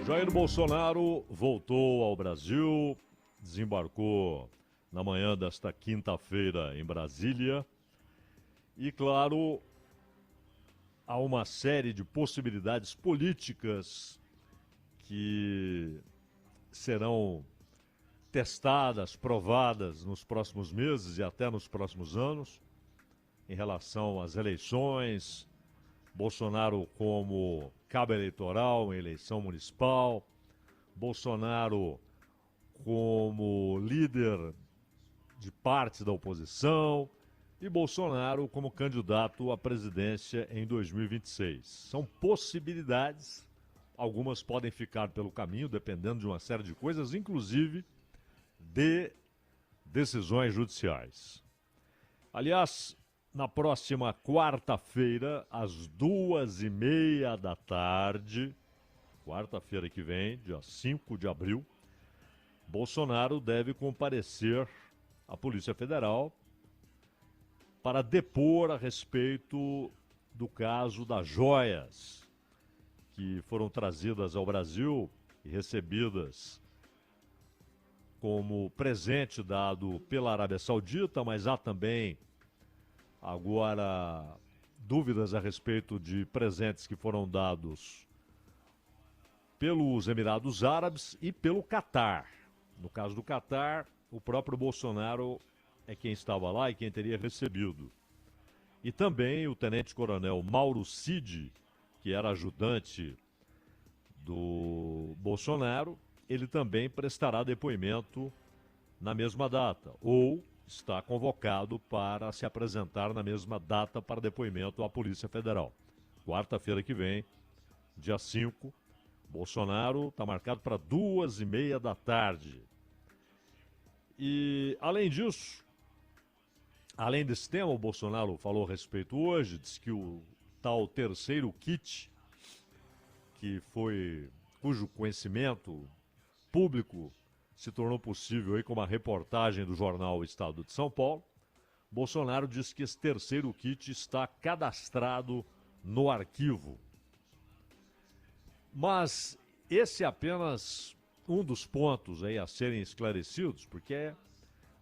Jair Bolsonaro voltou ao Brasil, desembarcou na manhã desta quinta-feira em Brasília e, claro, há uma série de possibilidades políticas que serão testadas, provadas nos próximos meses e até nos próximos anos em relação às eleições. Bolsonaro como cabo eleitoral em eleição municipal, Bolsonaro como líder de parte da oposição e Bolsonaro como candidato à presidência em 2026. São possibilidades, algumas podem ficar pelo caminho, dependendo de uma série de coisas, inclusive de decisões judiciais. Aliás, na próxima quarta-feira, às 14h30 da tarde, quarta-feira que vem, dia 5 de abril, Bolsonaro deve comparecer à Polícia Federal para depor a respeito do caso das joias que foram trazidas ao Brasil e recebidas como presente dado pela Arábia Saudita, mas há também agora dúvidas a respeito de presentes que foram dados pelos Emirados Árabes e pelo Catar. No caso do Catar, o próprio Bolsonaro é quem estava lá e quem teria recebido. E também o tenente-coronel Mauro Cid, que era ajudante do Bolsonaro, ele também prestará depoimento na mesma data, ou está convocado para se apresentar na mesma data para depoimento à Polícia Federal. Quarta-feira que vem, dia 5, Bolsonaro está marcado para 14h30 da tarde. E, além disso, além desse tema, o Bolsonaro falou a respeito hoje, disse que o tal terceiro kit, cujo conhecimento público se tornou possível aí com uma reportagem do jornal Estado de São Paulo. Bolsonaro disse que esse terceiro kit está cadastrado no arquivo. Mas esse é apenas um dos pontos aí a serem esclarecidos, porque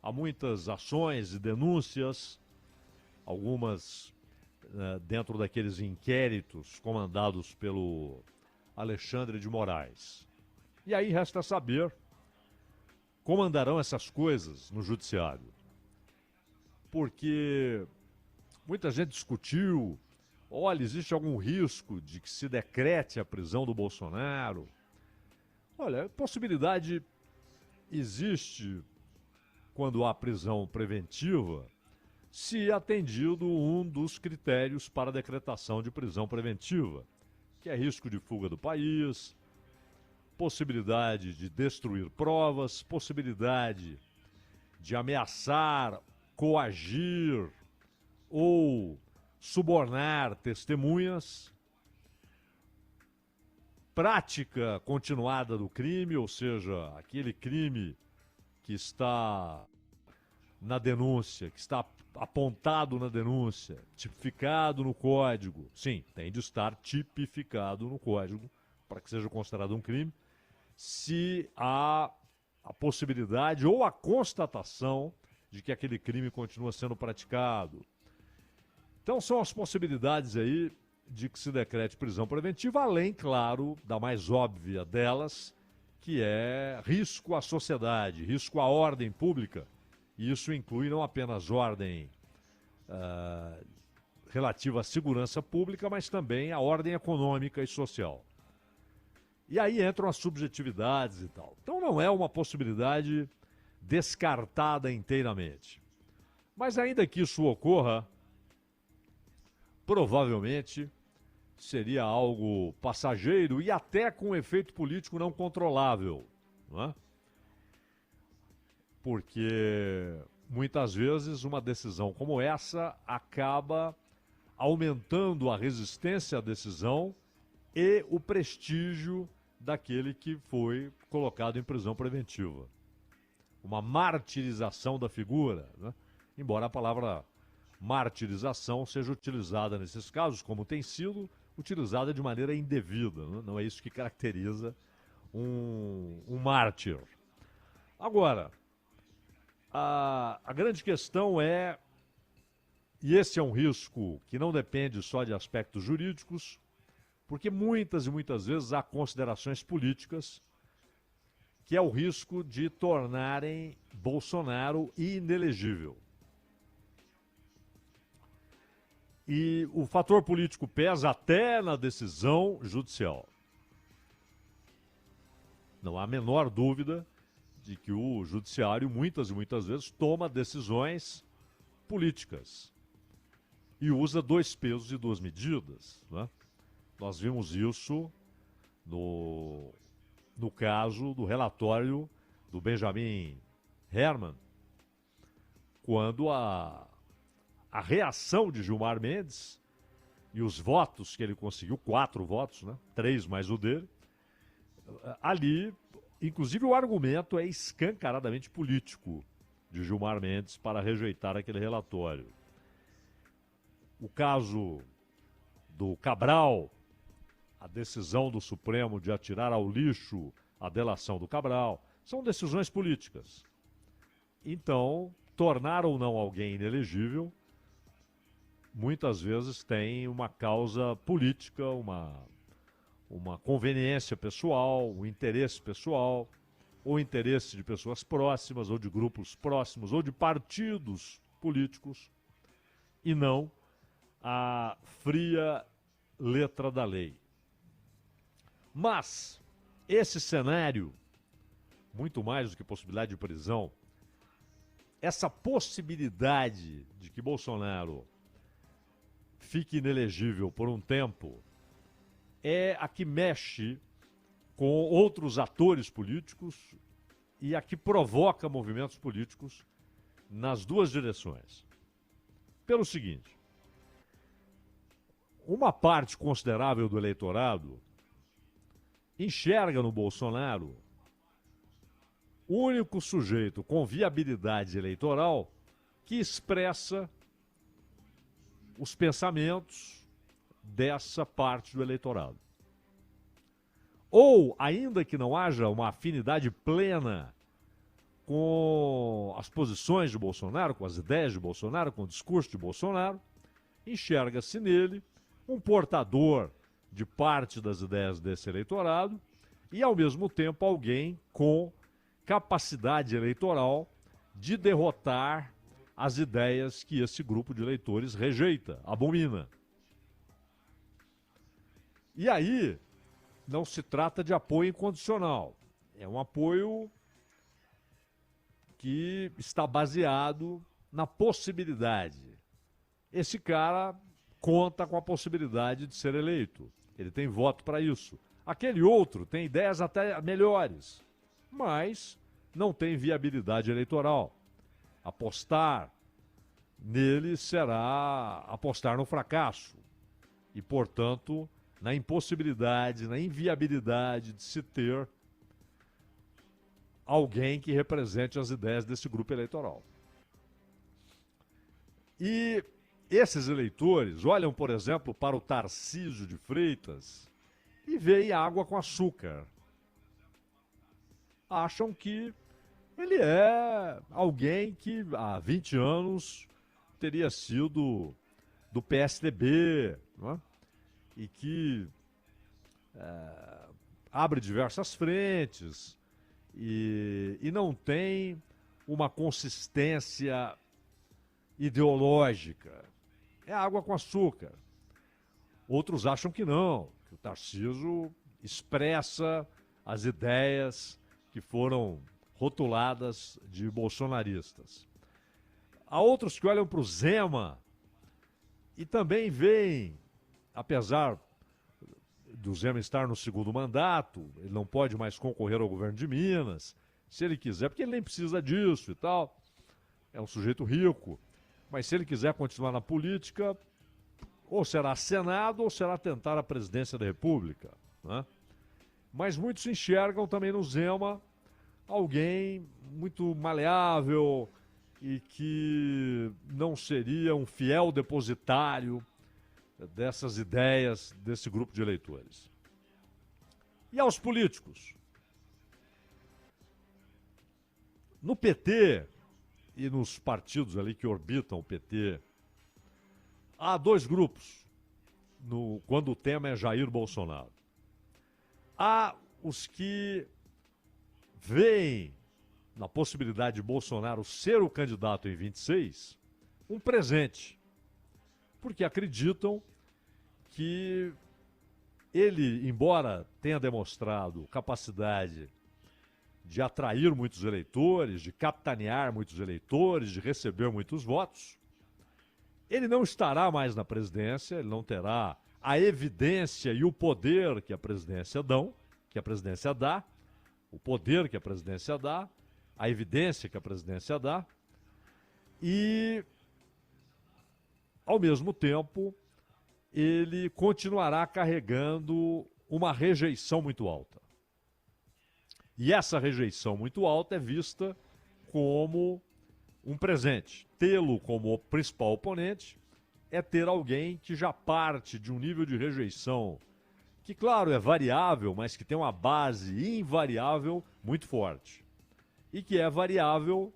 há muitas ações e denúncias, algumas dentro daqueles inquéritos comandados pelo Alexandre de Moraes. E aí resta saber como andarão essas coisas no judiciário. Porque muita gente discutiu, olha, existe algum risco de que se decrete a prisão do Bolsonaro? Olha, possibilidade existe quando há prisão preventiva, se atendido um dos critérios para a decretação de prisão preventiva, que é risco de fuga do país, possibilidade de destruir provas, possibilidade de ameaçar, coagir ou subornar testemunhas, prática continuada do crime, ou seja, aquele crime que está na denúncia, que está apontado na denúncia, tipificado no código. Sim, tem de estar tipificado no código para que seja considerado um crime, se há a possibilidade ou a constatação de que aquele crime continua sendo praticado. Então são as possibilidades aí de que se decrete prisão preventiva, além, claro, da mais óbvia delas, que é risco à sociedade, risco à ordem pública. E isso inclui não apenas ordem relativa à segurança pública, mas também a ordem econômica e social. E aí entram as subjetividades e tal. Então não é uma possibilidade descartada inteiramente. Mas ainda que isso ocorra, provavelmente seria algo passageiro e até com efeito político não controlável, não é? Porque muitas vezes uma decisão como essa acaba aumentando a resistência à decisão e o prestígio daquele que foi colocado em prisão preventiva. Uma martirização da figura, né? Embora a palavra martirização seja utilizada nesses casos, como tem sido utilizada de maneira indevida, né? Não é isso que caracteriza um mártir. Agora, a grande questão é, e esse é um risco que não depende só de aspectos jurídicos, porque muitas e muitas vezes há considerações políticas, que é o risco de tornarem Bolsonaro inelegível. E o fator político pesa até na decisão judicial. Não há a menor dúvida de que o judiciário, muitas e muitas vezes, toma decisões políticas e usa 2 pesos e 2 medidas, né? Nós vimos isso no caso do relatório do Benjamin Herman, quando a reação de Gilmar Mendes e os votos que ele conseguiu, 4 votos, né? 3 mais o dele, ali, inclusive o argumento é escancaradamente político de Gilmar Mendes para rejeitar aquele relatório. O caso do Cabral, a decisão do Supremo de atirar ao lixo a delação do Cabral, são decisões políticas. Então, tornar ou não alguém inelegível, muitas vezes tem uma causa política, uma conveniência pessoal, um interesse pessoal, ou interesse de pessoas próximas, ou de grupos próximos, ou de partidos políticos, e não a fria letra da lei. Mas esse cenário, muito mais do que possibilidade de prisão, essa possibilidade de que Bolsonaro fique inelegível por um tempo, é a que mexe com outros atores políticos e a que provoca movimentos políticos nas 2 direções. Pelo seguinte, uma parte considerável do eleitorado enxerga no Bolsonaro o único sujeito com viabilidade eleitoral que expressa os pensamentos dessa parte do eleitorado. Ou, ainda que não haja uma afinidade plena com as posições de Bolsonaro, com as ideias de Bolsonaro, com o discurso de Bolsonaro, enxerga-se nele um portador de parte das ideias desse eleitorado e, ao mesmo tempo, alguém com capacidade eleitoral de derrotar as ideias que esse grupo de eleitores rejeita, abomina. E aí, não se trata de apoio incondicional. É um apoio que está baseado na possibilidade. Esse cara conta com a possibilidade de ser eleito. Ele tem voto para isso. Aquele outro tem ideias até melhores, mas não tem viabilidade eleitoral. Apostar nele será apostar no fracasso e, portanto, na impossibilidade, na inviabilidade de se ter alguém que represente as ideias desse grupo eleitoral. E esses eleitores olham, por exemplo, para o Tarcísio de Freitas e veem água com açúcar. Acham que ele é alguém que há 20 anos teria sido do PSDB, não é? E que abre diversas frentes e não tem uma consistência ideológica. É água com açúcar. Outros acham que não, que o Tarcísio expressa as ideias que foram rotuladas de bolsonaristas. Há outros que olham para o Zema e também veem, apesar do Zema estar no segundo mandato, ele não pode mais concorrer ao governo de Minas, se ele quiser, porque ele nem precisa disso e tal, é um sujeito rico, mas se ele quiser continuar na política, ou será Senado ou será tentar a presidência da República, né? Mas muitos enxergam também no Zema alguém muito maleável e que não seria um fiel depositário dessas ideias desse grupo de eleitores. E aos políticos? No PT e nos partidos ali que orbitam o PT, há dois grupos quando o tema é Jair Bolsonaro. Há os que veem na possibilidade de Bolsonaro ser o candidato em 26 um presente, porque acreditam que ele, embora tenha demonstrado capacidade de atrair muitos eleitores, de capitanear muitos eleitores, de receber muitos votos, ele não estará mais na presidência, ele não terá a evidência e o poder que a presidência dá, o poder que a presidência dá, a evidência que a presidência dá, e, ao mesmo tempo, ele continuará carregando uma rejeição muito alta. E essa rejeição muito alta é vista como um presente. Tê-lo como principal oponente é ter alguém que já parte de um nível de rejeição que, claro, é variável, mas que tem uma base invariável muito forte. E que é variável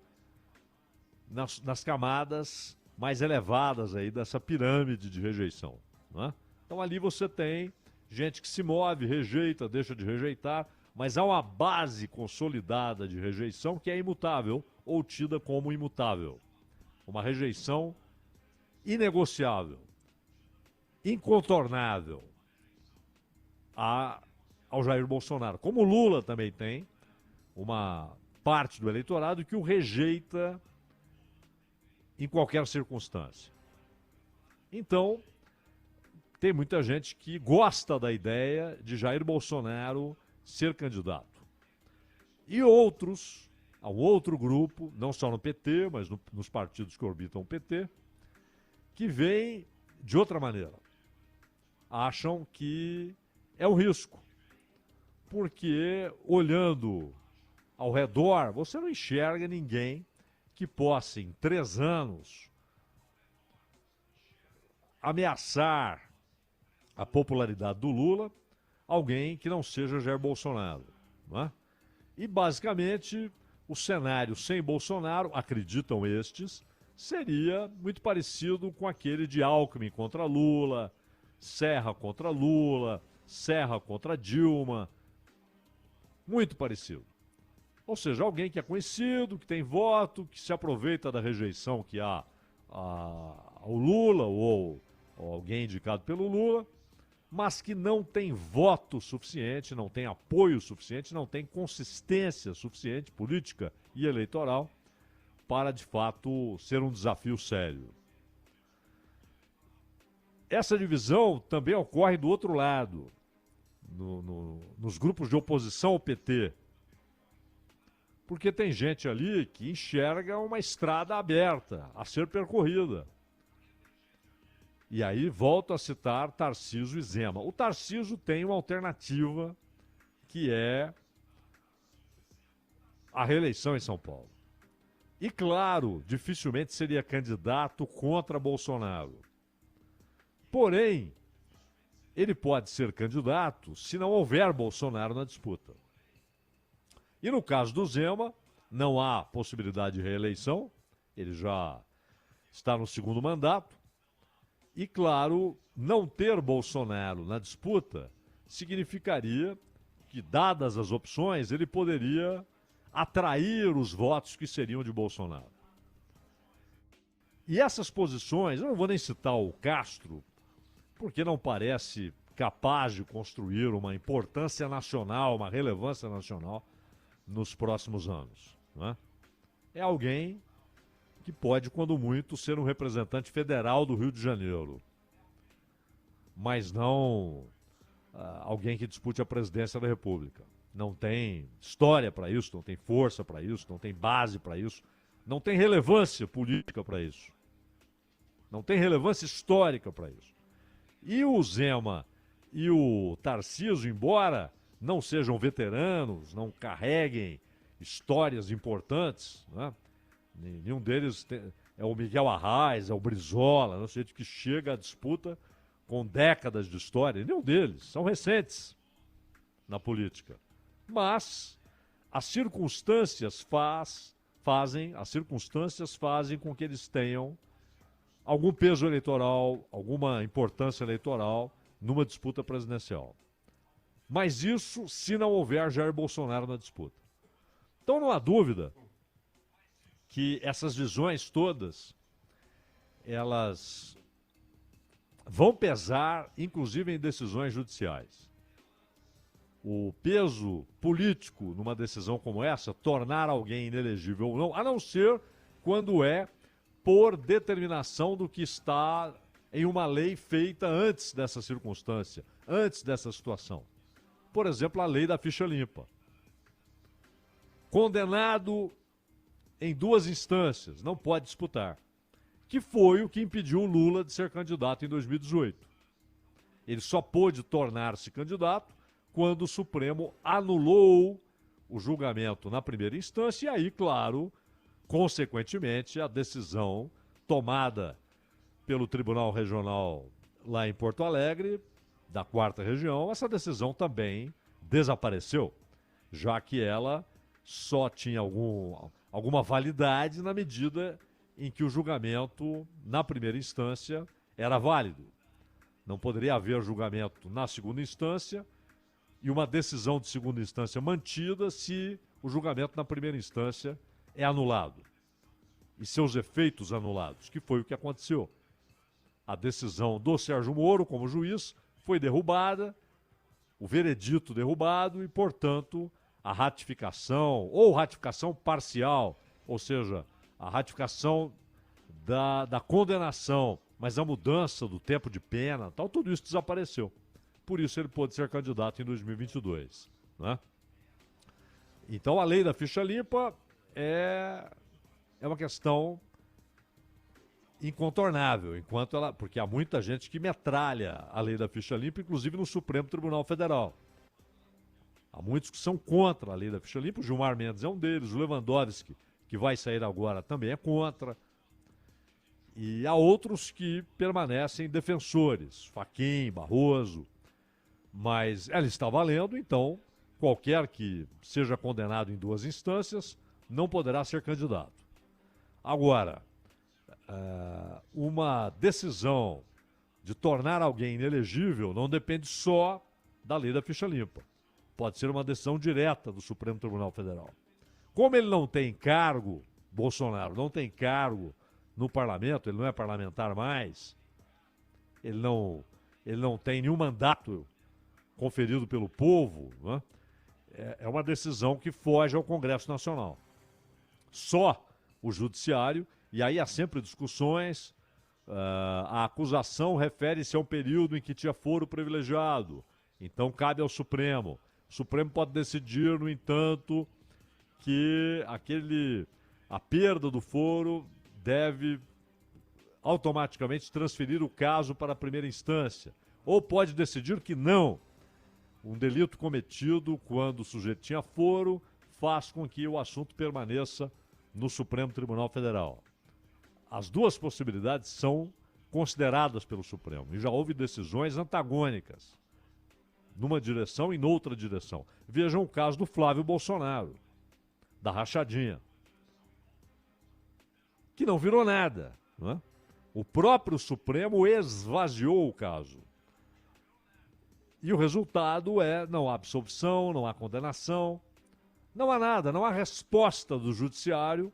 nas camadas mais elevadas aí dessa pirâmide de rejeição. Né? Então ali você tem gente que se move, rejeita, deixa de rejeitar, mas há uma base consolidada de rejeição que é imutável ou tida como imutável. Uma rejeição inegociável, incontornável ao Jair Bolsonaro. Como o Lula também tem uma parte do eleitorado que o rejeita em qualquer circunstância. Então, tem muita gente que gosta da ideia de Jair Bolsonaro ser candidato. E outros, há um outro grupo, não só no PT, mas nos partidos que orbitam o PT, que veem de outra maneira. Acham que é um risco. Porque, olhando ao redor, você não enxerga ninguém que possa, em 3 anos, ameaçar a popularidade do Lula, alguém que não seja Jair Bolsonaro. Não é? E, basicamente, o cenário sem Bolsonaro, acreditam estes, seria muito parecido com aquele de Alckmin contra Lula, Serra contra Lula, Serra contra Dilma. Muito parecido. Ou seja, alguém que é conhecido, que tem voto, que se aproveita da rejeição que há ao Lula ou alguém indicado pelo Lula, mas que não tem voto suficiente, não tem apoio suficiente, não tem consistência suficiente política e eleitoral para, de fato, ser um desafio sério. Essa divisão também ocorre do outro lado, nos grupos de oposição ao PT. Porque tem gente ali que enxerga uma estrada aberta a ser percorrida. E aí volto a citar Tarcísio e Zema. O Tarcísio tem uma alternativa que é a reeleição em São Paulo. E claro, dificilmente seria candidato contra Bolsonaro. Porém, ele pode ser candidato se não houver Bolsonaro na disputa. E no caso do Zema, não há possibilidade de reeleição, ele já está no 2º mandato. E, claro, não ter Bolsonaro na disputa significaria que, dadas as opções, ele poderia atrair os votos que seriam de Bolsonaro. E essas posições, eu não vou nem citar o Castro, porque não parece capaz de construir uma importância nacional, uma relevância nacional nos próximos anos. Não é? É alguém que pode, quando muito, ser um representante federal do Rio de Janeiro, mas não alguém que dispute a presidência da República. Não tem história para isso, não tem força para isso, não tem base para isso, não tem relevância política para isso, não tem relevância histórica para isso. E o Zema e o Tarcísio, embora não sejam veteranos, não carreguem histórias importantes, né? Nenhum deles é o Miguel Arraes, é o Brizola, não sei de que chega à disputa com décadas de história. Nenhum deles, são recentes na política. Mas as circunstâncias faz as circunstâncias fazem com que eles tenham algum peso eleitoral, alguma importância eleitoral numa disputa presidencial. Mas isso se não houver Jair Bolsonaro na disputa. Então não há dúvida que essas visões todas, elas vão pesar, inclusive, em decisões judiciais. O peso político numa decisão como essa, tornar alguém inelegível ou não, a não ser quando é por determinação do que está em uma lei feita antes dessa circunstância, antes dessa situação. Por exemplo, a lei da ficha limpa. Condenado em 2 instâncias, não pode disputar. Que foi o que impediu o Lula de ser candidato em 2018. Ele só pôde tornar-se candidato quando o Supremo anulou o julgamento na primeira instância e aí, claro, consequentemente, a decisão tomada pelo Tribunal Regional lá em Porto Alegre, da 4ª Região, essa decisão também desapareceu, já que ela só tinha alguma validade na medida em que o julgamento na primeira instância era válido. Não poderia haver julgamento na segunda instância e uma decisão de segunda instância mantida se o julgamento na primeira instância é anulado. E seus efeitos anulados, que foi o que aconteceu. A decisão do Sérgio Moro como juiz foi derrubada, o veredito derrubado e, portanto, a ratificação, ou ratificação parcial, ou seja, a ratificação da condenação, mas a mudança do tempo de pena, tal, tudo isso desapareceu. Por isso ele pôde ser candidato em 2022. Né? Então a lei da ficha limpa é uma questão incontornável, porque há muita gente que metralha a lei da ficha limpa, inclusive no Supremo Tribunal Federal. Há muitos que são contra a lei da ficha limpa, o Gilmar Mendes é um deles, o Lewandowski, que vai sair agora, também é contra. E há outros que permanecem defensores, Fachin, Barroso, mas ela está valendo, então qualquer que seja condenado em 2 instâncias não poderá ser candidato. Agora, uma decisão de tornar alguém inelegível não depende só da lei da ficha limpa. Pode ser uma decisão direta do Supremo Tribunal Federal. Como ele não tem cargo, Bolsonaro não tem cargo no parlamento, ele não é parlamentar mais, ele não tem nenhum mandato conferido pelo povo, né? É uma decisão que foge ao Congresso Nacional. Só o Judiciário, e aí há sempre discussões, a acusação refere-se a um período em que tinha foro privilegiado, então cabe ao Supremo. O Supremo pode decidir, no entanto, que a perda do foro deve automaticamente transferir o caso para a primeira instância. Ou pode decidir que não. Um delito cometido quando o sujeito tinha foro faz com que o assunto permaneça no Supremo Tribunal Federal. As 2 possibilidades são consideradas pelo Supremo e já houve decisões antagônicas, numa direção e noutra direção. Vejam o caso do Flávio Bolsonaro, da rachadinha, que não virou nada, não é? O próprio Supremo esvaziou o caso. E o resultado é, não há absolvição, não há condenação, não há nada, não há resposta do judiciário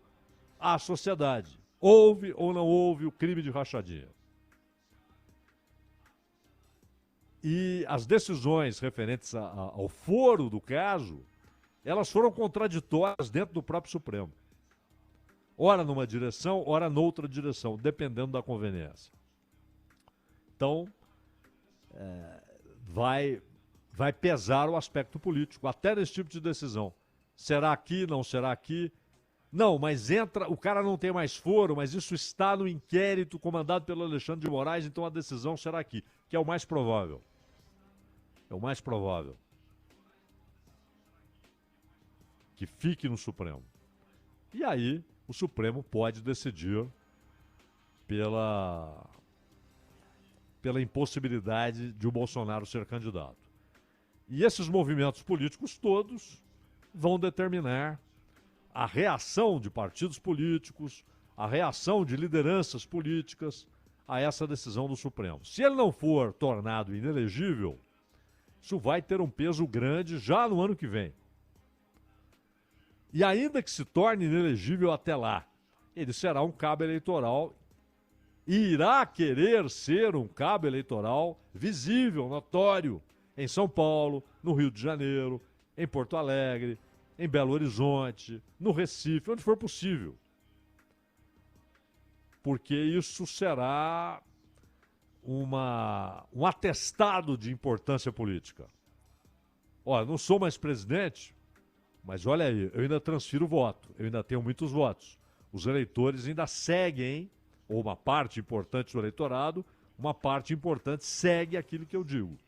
à sociedade. Houve ou não houve o crime de rachadinha. E as decisões referentes ao foro do caso, elas foram contraditórias dentro do próprio Supremo. Ora numa direção, ora noutra direção, dependendo da conveniência. Então, vai pesar o aspecto político, até nesse tipo de decisão. Será aqui, não será aqui? Não, mas o cara não tem mais foro, mas isso está no inquérito comandado pelo Alexandre de Moraes, então a decisão será aqui, que é o mais provável. É o mais provável. Que fique no Supremo. E aí, o Supremo pode decidir pela impossibilidade de o Bolsonaro ser candidato. E esses movimentos políticos todos vão determinar a reação de partidos políticos, a reação de lideranças políticas a essa decisão do Supremo. Se ele não for tornado inelegível, isso vai ter um peso grande já no ano que vem. E ainda que se torne inelegível até lá, ele será um cabo eleitoral e irá querer ser um cabo eleitoral visível, notório, em São Paulo, no Rio de Janeiro, em Porto Alegre, em Belo Horizonte, no Recife, onde for possível. Porque isso será um atestado de importância política. Olha, não sou mais presidente, mas olha aí, eu ainda transfiro voto, eu ainda tenho muitos votos. Os eleitores ainda seguem, ou uma parte importante do eleitorado, uma parte importante segue aquilo que eu digo.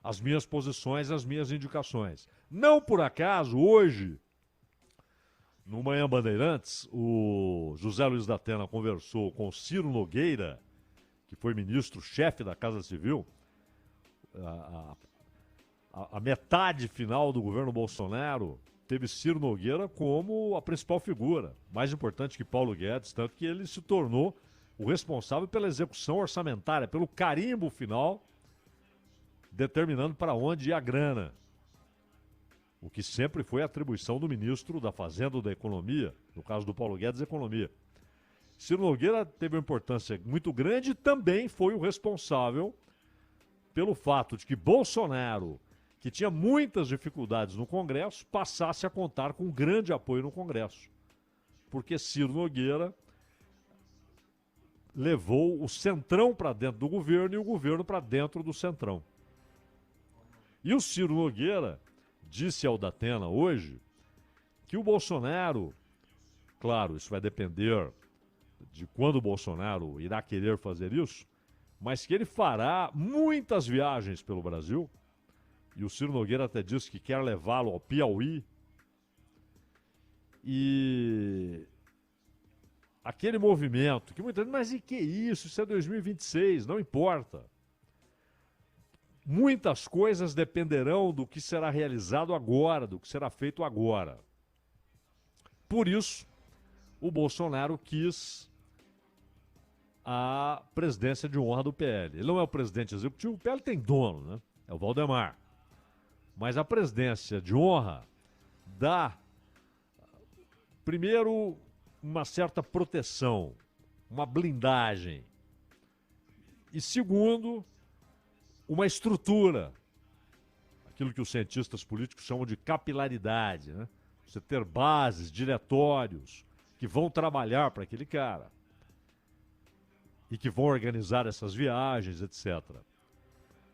As minhas posições, as minhas indicações. Não por acaso, hoje, no Manhã Bandeirantes, o José Luiz da Atena conversou com o Ciro Nogueira, que foi ministro-chefe da Casa Civil, a metade final do governo Bolsonaro teve Ciro Nogueira como a principal figura, mais importante que Paulo Guedes, tanto que ele se tornou o responsável pela execução orçamentária, pelo carimbo final, determinando para onde ia a grana. O que sempre foi a atribuição do ministro da Fazenda ou da Economia, no caso do Paulo Guedes, Economia. Ciro Nogueira teve uma importância muito grande e também foi o responsável pelo fato de que Bolsonaro, que tinha muitas dificuldades no Congresso, passasse a contar com grande apoio no Congresso. Porque Ciro Nogueira levou o Centrão para dentro do governo e o governo para dentro do Centrão. E o Ciro Nogueira disse ao Datena hoje que o Bolsonaro, claro, isso vai depender de quando o Bolsonaro irá querer fazer isso, mas que ele fará muitas viagens pelo Brasil. E o Ciro Nogueira até disse que quer levá-lo ao Piauí. E aquele movimento, que muita gente, mas e que isso? Isso é 2026, não importa. Muitas coisas dependerão do que será realizado agora, do que será feito agora. Por isso, o Bolsonaro quis a presidência de honra do PL. Ele não é o presidente executivo, o PL tem dono, né? É o Valdemar. Mas a presidência de honra dá, primeiro, uma certa proteção, uma blindagem. E segundo, uma estrutura, aquilo que os cientistas políticos chamam de capilaridade, né? Você ter bases, diretórios que vão trabalhar para aquele cara e que vão organizar essas viagens, etc.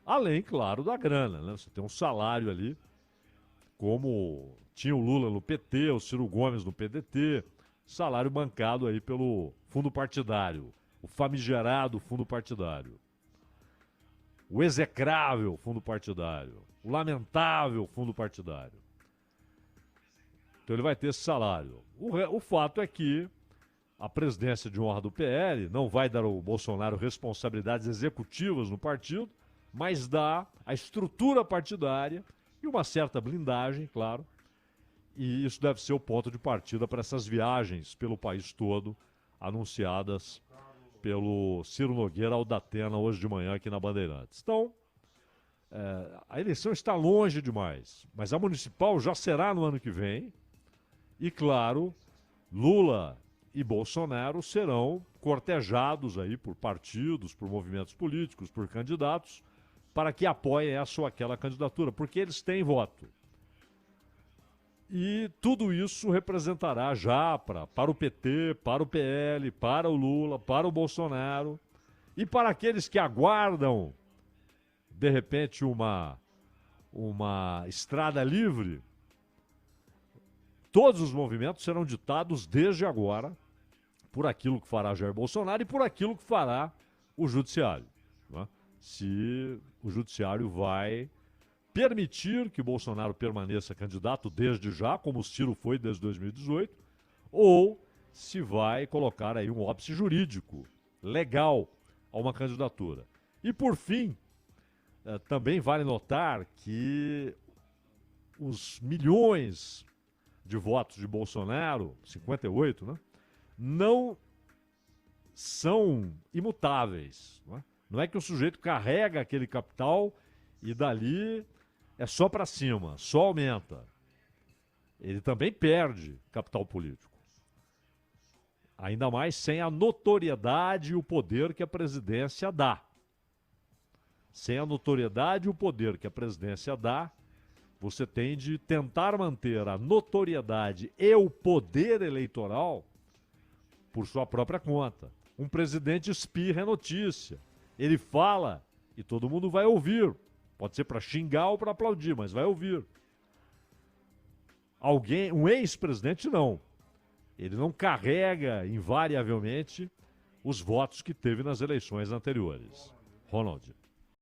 Além, claro, da grana, né? Você tem um salário ali, como tinha o Lula no PT, o Ciro Gomes no PDT, salário bancado aí pelo fundo partidário, o famigerado fundo partidário, o execrável fundo partidário, o lamentável fundo partidário. Então ele vai ter esse salário. O fato é que a presidência de honra do PL não vai dar ao Bolsonaro responsabilidades executivas no partido, mas dá a estrutura partidária e uma certa blindagem, claro. E isso deve ser o ponto de partida para essas viagens pelo país todo, anunciadas pelo Ciro Nogueira ao Datena hoje de manhã aqui na Bandeirantes. Então, a eleição está longe demais, mas a municipal já será no ano que vem. E, claro, Lula e Bolsonaro serão cortejados aí por partidos, por movimentos políticos, por candidatos, para que apoiem essa ou aquela candidatura, porque eles têm voto. E tudo isso representará já para o PT, para o PL, para o Lula, para o Bolsonaro e para aqueles que aguardam, de repente, uma estrada livre. Todos os movimentos serão ditados desde agora por aquilo que fará Jair Bolsonaro e por aquilo que fará o Judiciário, né? Se o Judiciário vai permitir que Bolsonaro permaneça candidato desde já, como o Ciro foi desde 2018, ou se vai colocar aí um óbice jurídico, legal, a uma candidatura. E por fim, também vale notar que os milhões de votos de Bolsonaro, 58, né? Não são imutáveis. Não é que o sujeito carrega aquele capital e dali é só para cima, só aumenta. Ele também perde capital político. Ainda mais sem a notoriedade e o poder que a presidência dá. Sem a notoriedade e o poder que a presidência dá, você tem de tentar manter a notoriedade e o poder eleitoral por sua própria conta. Um presidente espirra a notícia. Ele fala e todo mundo vai ouvir. Pode ser para xingar ou para aplaudir, mas vai ouvir. Um ex-presidente não. Ele não carrega, invariavelmente, os votos que teve nas eleições anteriores. Ronald.